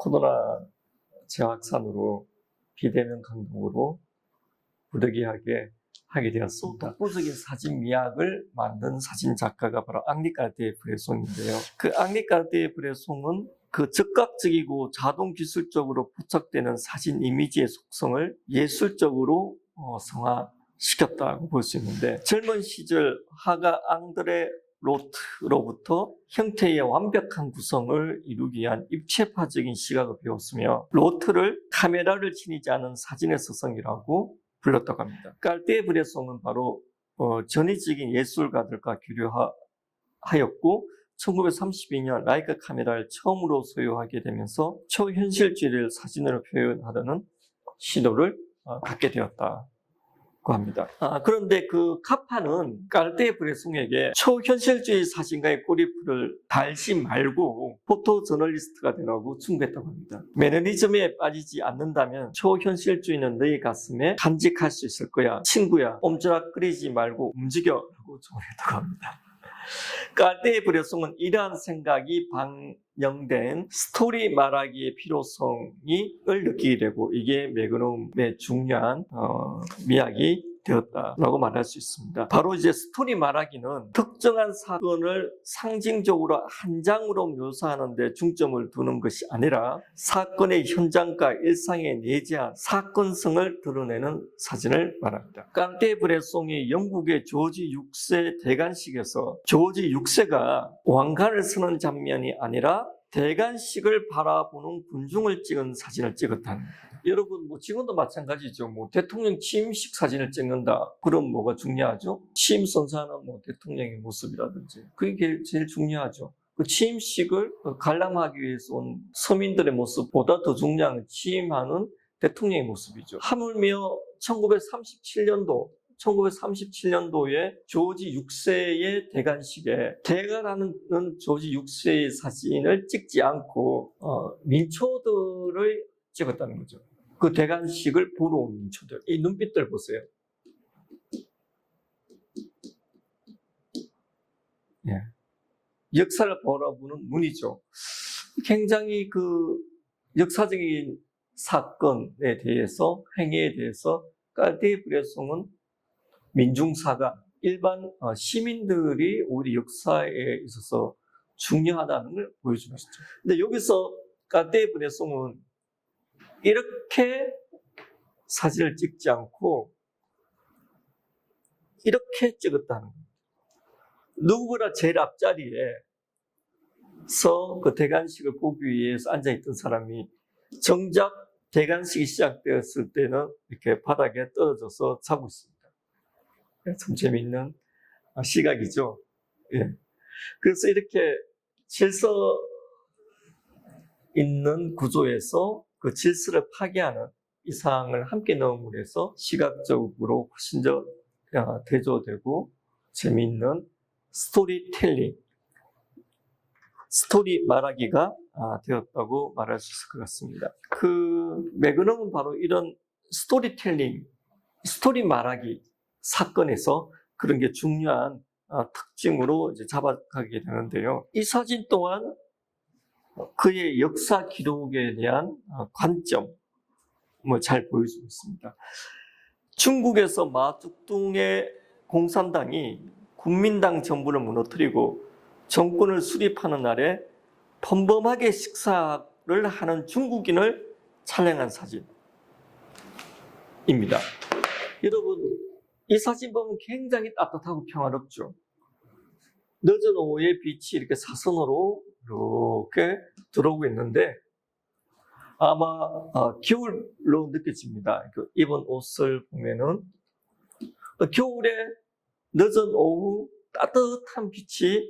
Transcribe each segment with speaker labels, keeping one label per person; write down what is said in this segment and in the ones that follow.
Speaker 1: 코로나 재확산으로 비대면 강동으로 부득이하게 하게 되었습니다. 독보적인 사진 미학을 만든 사진 작가가 바로 앙리 까르띠에 브레송인데요. 그 앙리 까르띠에 브레송은 그 즉각적이고 자동 기술적으로 포착되는 사진 이미지의 속성을 예술적으로 성화시켰다고 볼 수 있는데, 젊은 시절 화가 앙드레 로트로부터 형태의 완벽한 구성을 이루기 위한 입체파적인 시각을 배웠으며, 로트를 카메라를 지니지 않은 사진의 서성이라고 불렀다고 합니다. 까르띠에 브레송은 바로 전위적인 예술가들과 교류하였고 1932년 라이카 카메라를 처음으로 소유하게 되면서 초현실주의를 사진으로 표현하려는 시도를 갖게 되었다고 합니다. 그런데 그 카파는 까르띠에 브레송에게 초현실주의 사진가의 꼬리표를 달지 말고 포토 저널리스트가 되라고 충고했다고 합니다. 매너리즘에 빠지지 않는다면 초현실주의는 너희 가슴에 간직할 수 있을 거야. 친구야, 옴지락거리지 말고 움직여 라고 조언했다고 합니다. 까르띠에 브레송은 이러한 생각이 반영된 스토리 말하기의 필요성을 느끼게 되고, 이게 매그넘의 중요한 미학이 되었다라고 말할 수 있습니다. 바로 이제 스토리 말하기는 특정한 사건을 상징적으로 한 장으로 묘사하는 데 중점을 두는 것이 아니라 사건의 현장과 일상에 내재한 사건성을 드러내는 사진을 말합니다. 까르띠에 브레송이 영국의 조지 6세 대관식에서 조지 6세가 왕관을 쓰는 장면이 아니라 대관식을 바라보는 군중을 찍은 사진을 찍었다는 거예요. 여러분, 지금도 마찬가지죠. 대통령 취임식 사진을 찍는다. 그럼 뭐가 중요하죠? 취임 선사하는 대통령의 모습이라든지. 그게 제일 중요하죠. 그 취임식을 관람하기 위해서 온 서민들의 모습보다 더 중요한 건 취임하는 대통령의 모습이죠. 하물며 1937년도에 조지 6세의 대관식에 대관하는 조지 6세의 사진을 찍지 않고 민초들을 찍었다는 거죠. 그 대관식을 보러 온 민초들, 이 눈빛들 보세요. 예. 역사를 바라보는 눈이죠. 굉장히 그 역사적인 사건에 대해서, 행위에 대해서 까르띠에 브레송은 민중사가, 일반 시민들이 우리 역사에 있어서 중요하다는 걸 보여주고 있죠. 근데 여기서 까르띠에 브레송은 이렇게 사진을 찍지 않고 이렇게 찍었다는 거예요. 누구보다 제일 앞자리에서 그 대관식을 보기 위해서 앉아있던 사람이 정작 대관식이 시작되었을 때는 이렇게 바닥에 떨어져서 자고 있습니다. 참 재미있는 시각이죠. 예. 그래서 이렇게 질서 있는 구조에서 그 질서를 파괴하는 이 사항을 함께 넣음으로 해서 시각적으로 훨씬 더 대조되고 재미있는 스토리텔링, 스토리 말하기가 되었다고 말할 수 있을 것 같습니다. 그 매그넘은 바로 이런 스토리텔링, 스토리 말하기 사건에서 그런 게 중요한 특징으로 이제 잡아가게 되는데요. 이 사진 또한 그의 역사 기록에 대한 관점을 잘 보여주고 있습니다. 중국에서 마tuk동의 공산당이 국민당 정부를 무너뜨리고 정권을 수립하는 날에 평범하게 식사를 하는 중국인을 촬영한 사진입니다. 여러분, 이 사진 보면 굉장히 따뜻하고 평화롭죠. 늦은 오후에 빛이 이렇게 사선으로 이렇게 들어오고 있는데 아마 겨울로 느껴집니다. 입은 옷을 보면은 겨울에 늦은 오후 따뜻한 빛이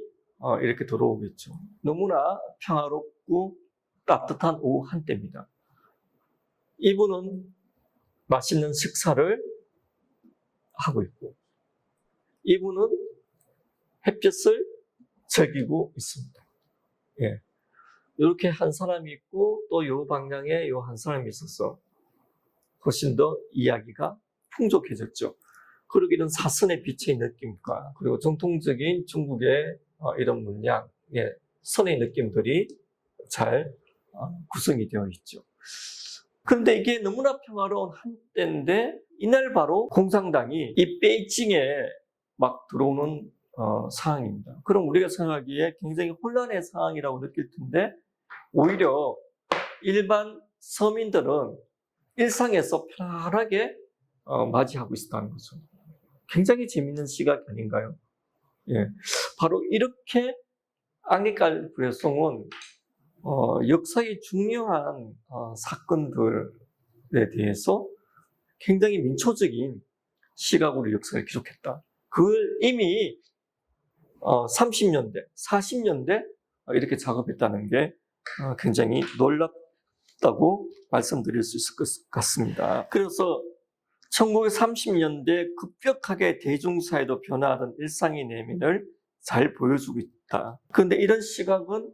Speaker 1: 이렇게 들어오겠죠. 너무나 평화롭고 따뜻한 오후 한때입니다. 이분은 맛있는 식사를 하고 있고 이분은 햇볕을 즐기고 있습니다. 예. 이렇게 한 사람이 있고 또 요 방향에 요 한 사람이 있어서 훨씬 더 이야기가 풍족해졌죠. 그리고 이런 사선의 빛의 느낌과 그리고 정통적인 중국의 이런 문양의 선의 느낌들이 잘 구성이 되어 있죠. 그런데 이게 너무나 평화로운 한때인데 이날 바로 공산당이 이 베이징에 막 들어오는 상황입니다. 그럼 우리가 생각하기에 굉장히 혼란의 상황이라고 느낄 텐데 오히려 일반 서민들은 일상에서 편안하게 맞이하고 있었다는 거죠. 굉장히 재밌는 시각 아닌가요? 예, 바로 이렇게 앙리칸 불회송은 역사의 중요한 사건들에 대해서 굉장히 민초적인 시각으로 역사를 기록했다. 그걸 이미 30년대, 40년대 이렇게 작업했다는 게 굉장히 놀랍다고 말씀드릴 수 있을 것 같습니다. 그래서 1930년대 급격하게 대중사회도 변화하던 일상의 내면을 잘 보여주고 있다. 그런데 이런 시각은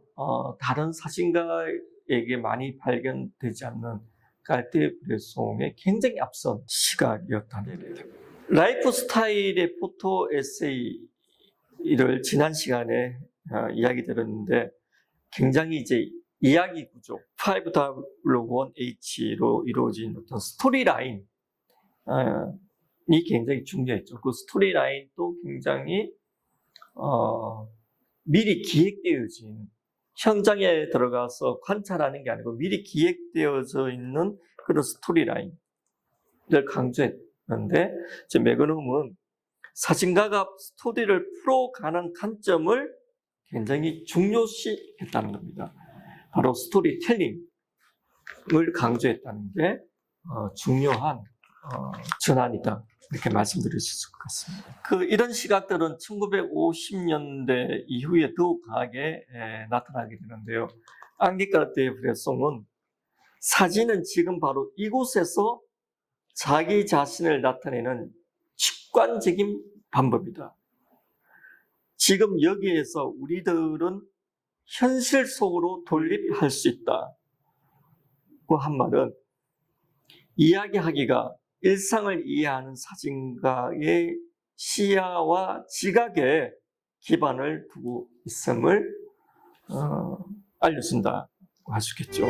Speaker 1: 다른 사진가에게 많이 발견되지 않는 깔티에-브레송의 굉장히 앞선 시각이었다는 겁니다. 라이프 스타일의 포토 에세이를 지난 시간에 이야기 드렸는데 굉장히 이제 이야기 구조 5W1H로 이루어진 어떤 스토리 라인이 굉장히 중요했죠. 그 스토리 라인도 굉장히 미리 기획되어진 현장에 들어가서 관찰하는 게 아니고 미리 기획되어져 있는 그런 스토리 라인을 강조했는데 이제 매그넘은 사진가가 스토리를 풀어가는 관점을 굉장히 중요시했다는 겁니다. 바로 스토리텔링을 강조했다는 게 중요한 전환이다. 이렇게 말씀드릴 수 있을 것 같습니다. 이런 시각들은 1950년대 이후에 더욱 강하게 나타나게 되는데요. 앙리 까르티에-브레송은 사진은 지금 바로 이곳에서 자기 자신을 나타내는 직관적인 방법이다. 지금 여기에서 우리들은 현실 속으로 돌입할 수 있다. 그 한 말은 이야기하기가 일상을 이해하는 사진가의 시야와 지각에 기반을 두고 있음을 알려준다고 할 수 있겠죠.